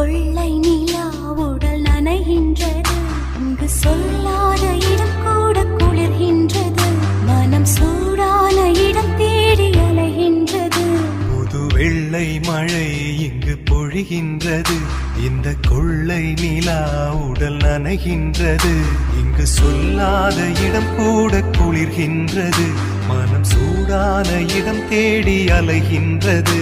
கொள்ளை நிலா உடல் நனைகின்றது. இங்கு சொல்லாத இடம் கூட குளிர்கின்றது. மனம் சூடான இடம் தேடி அலைகின்றது. புது வெள்ளை மழை இங்கு பொழிகின்றது. இந்த கொள்ளை நிலா உடல் நனைகின்றது. இங்கு சொல்லாத இடம் கூட குளிர்கின்றது. மனம் சூடான இடம் தேடி அலைகின்றது.